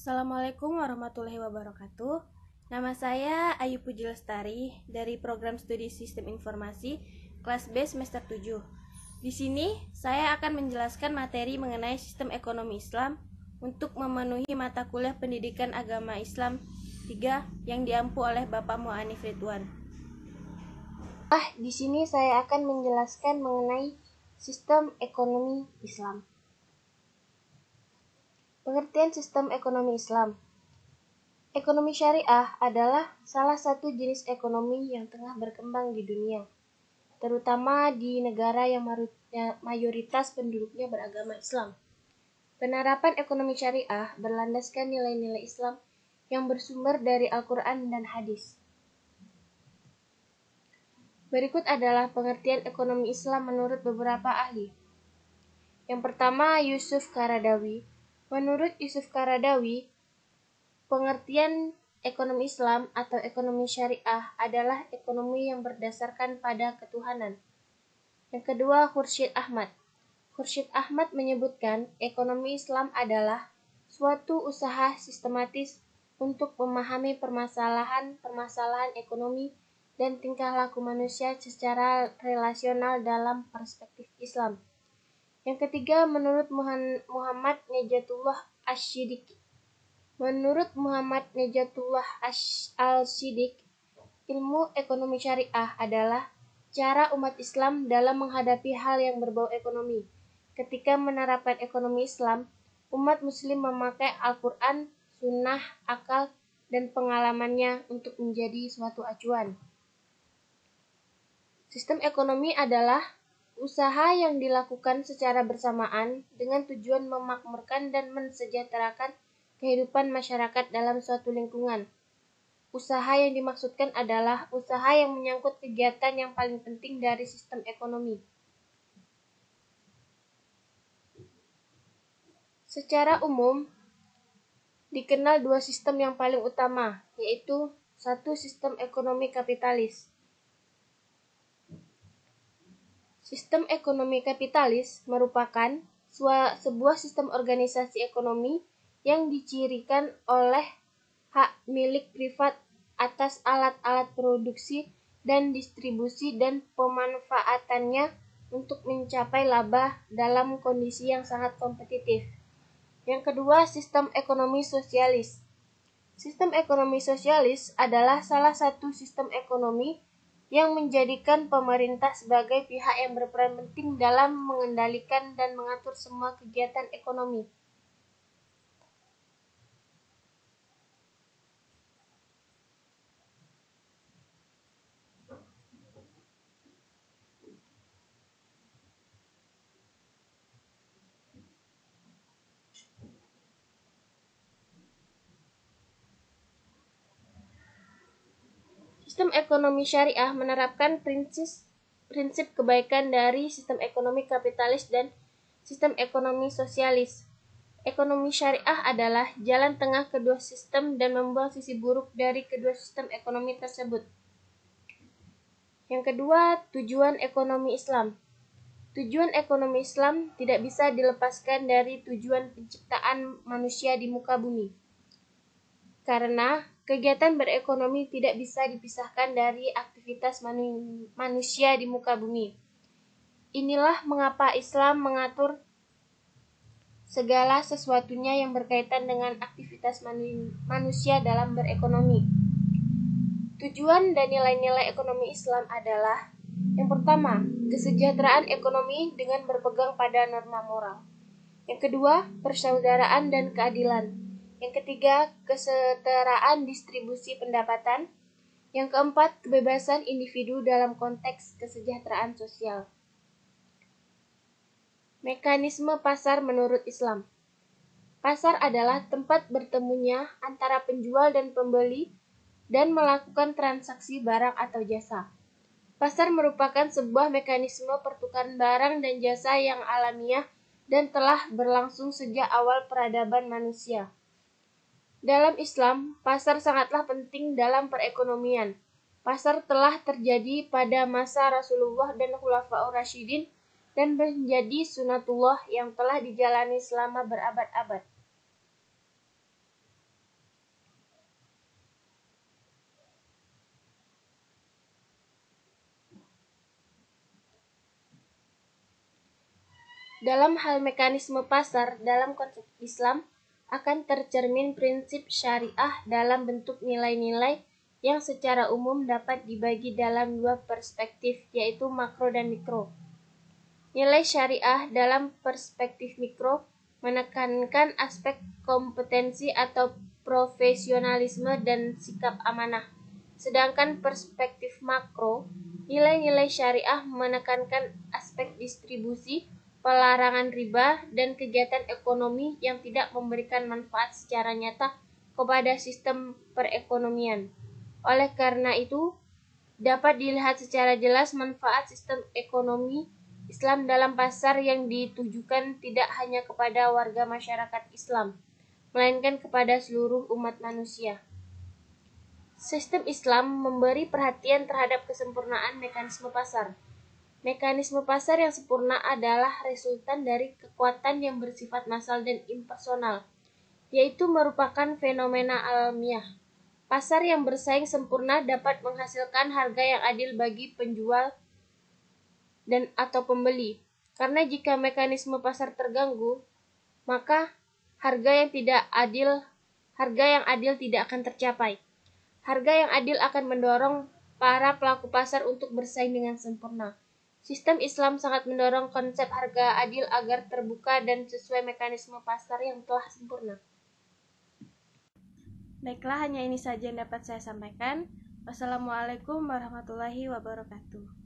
Assalamualaikum warahmatullahi wabarakatuh. Nama saya Ayu Puji Lestari dari Program Studi Sistem Informasi kelas B semester 7. Di sini saya akan menjelaskan materi mengenai sistem ekonomi Islam untuk memenuhi mata kuliah Pendidikan Agama Islam 3 yang diampu oleh Bapak Mu'anif Ridwan. Di sini saya akan menjelaskan mengenai sistem ekonomi Islam. Pengertian sistem ekonomi Islam. Ekonomi syariah adalah salah satu jenis ekonomi yang tengah berkembang di dunia, terutama di negara yang mayoritas penduduknya beragama Islam. Penerapan ekonomi syariah berlandaskan nilai-nilai Islam yang bersumber dari Al-Quran dan hadis. Berikut adalah pengertian ekonomi Islam menurut beberapa ahli. Yang pertama, Yusuf Qaradawi. Menurut Yusuf Qaradawi, pengertian ekonomi Islam atau ekonomi syariah adalah ekonomi yang berdasarkan pada ketuhanan. Yang kedua, Khursyid Ahmad. Khursyid Ahmad menyebutkan ekonomi Islam adalah suatu usaha sistematis untuk memahami permasalahan ekonomi dan tingkah laku manusia secara relasional dalam perspektif Islam. Yang ketiga, menurut Muhammad Nejatullah Asy-Syidik. Menurut Muhammad Nejatullah Al-Syidik, ilmu ekonomi syariah adalah cara umat Islam dalam menghadapi hal yang berbau ekonomi. Ketika menerapkan ekonomi Islam, umat Muslim memakai Al-Quran, Sunnah, akal, dan pengalamannya untuk menjadi suatu acuan. Sistem ekonomi adalah usaha yang dilakukan secara bersamaan dengan tujuan memakmurkan dan mensejahterakan kehidupan masyarakat dalam suatu lingkungan. Usaha yang dimaksudkan adalah usaha yang menyangkut kegiatan yang paling penting dari sistem ekonomi. Secara umum, dikenal dua sistem yang paling utama, yaitu satu, sistem ekonomi kapitalis. Sistem ekonomi kapitalis merupakan sebuah sistem organisasi ekonomi yang dicirikan oleh hak milik privat atas alat-alat produksi dan distribusi dan pemanfaatannya untuk mencapai laba dalam kondisi yang sangat kompetitif. Yang kedua, sistem ekonomi sosialis. Sistem ekonomi sosialis adalah salah satu sistem ekonomi yang menjadikan pemerintah sebagai pihak yang berperan penting dalam mengendalikan dan mengatur semua kegiatan ekonomi. Sistem ekonomi syariah menerapkan prinsip kebaikan dari sistem ekonomi kapitalis dan sistem ekonomi sosialis. Ekonomi syariah adalah jalan tengah kedua sistem dan membuang sisi buruk dari kedua sistem ekonomi tersebut. Yang kedua, tujuan ekonomi Islam. Tujuan ekonomi Islam tidak bisa dilepaskan dari tujuan penciptaan manusia di muka bumi. Karena kegiatan berekonomi tidak bisa dipisahkan dari aktivitas manusia di muka bumi. Inilah mengapa Islam mengatur segala sesuatunya yang berkaitan dengan aktivitas manusia dalam berekonomi. Tujuan dan nilai-nilai ekonomi Islam adalah: yang pertama, kesejahteraan ekonomi dengan berpegang pada norma moral. Yang kedua, persaudaraan dan keadilan. Yang ketiga, kesetaraan distribusi pendapatan. Yang keempat, kebebasan individu dalam konteks kesejahteraan sosial. Mekanisme pasar menurut Islam. Pasar adalah tempat bertemunya antara penjual dan pembeli dan melakukan transaksi barang atau jasa. Pasar merupakan sebuah mekanisme pertukaran barang dan jasa yang alamiah dan telah berlangsung sejak awal peradaban manusia. Dalam Islam, pasar sangatlah penting dalam perekonomian. Pasar telah terjadi pada masa Rasulullah dan Khulafaur Rasyidin dan menjadi sunatullah yang telah dijalani selama berabad-abad. Dalam hal mekanisme pasar, dalam konsep Islam, akan tercermin prinsip syariah dalam bentuk nilai-nilai yang secara umum dapat dibagi dalam dua perspektif, yaitu makro dan mikro. Nilai syariah dalam perspektif mikro menekankan aspek kompetensi atau profesionalisme dan sikap amanah. Sedangkan perspektif makro, nilai-nilai syariah menekankan aspek distribusi, pelarangan riba, dan kegiatan ekonomi yang tidak memberikan manfaat secara nyata kepada sistem perekonomian. Oleh karena itu, dapat dilihat secara jelas manfaat sistem ekonomi Islam dalam pasar yang ditujukan tidak hanya kepada warga masyarakat Islam, melainkan kepada seluruh umat manusia. Sistem Islam memberi perhatian terhadap kesempurnaan mekanisme pasar. Mekanisme pasar yang sempurna adalah resultan dari kekuatan yang bersifat massal dan impersonal, yaitu merupakan fenomena alamiah. Pasar yang bersaing sempurna dapat menghasilkan harga yang adil bagi penjual dan atau pembeli. Karena jika mekanisme pasar terganggu, maka harga yang adil tidak akan tercapai. Harga yang adil akan mendorong para pelaku pasar untuk bersaing dengan sempurna. Sistem Islam sangat mendorong konsep harga adil agar terbuka dan sesuai mekanisme pasar yang telah sempurna. Baiklah, hanya ini saja yang dapat saya sampaikan. Wassalamualaikum warahmatullahi wabarakatuh.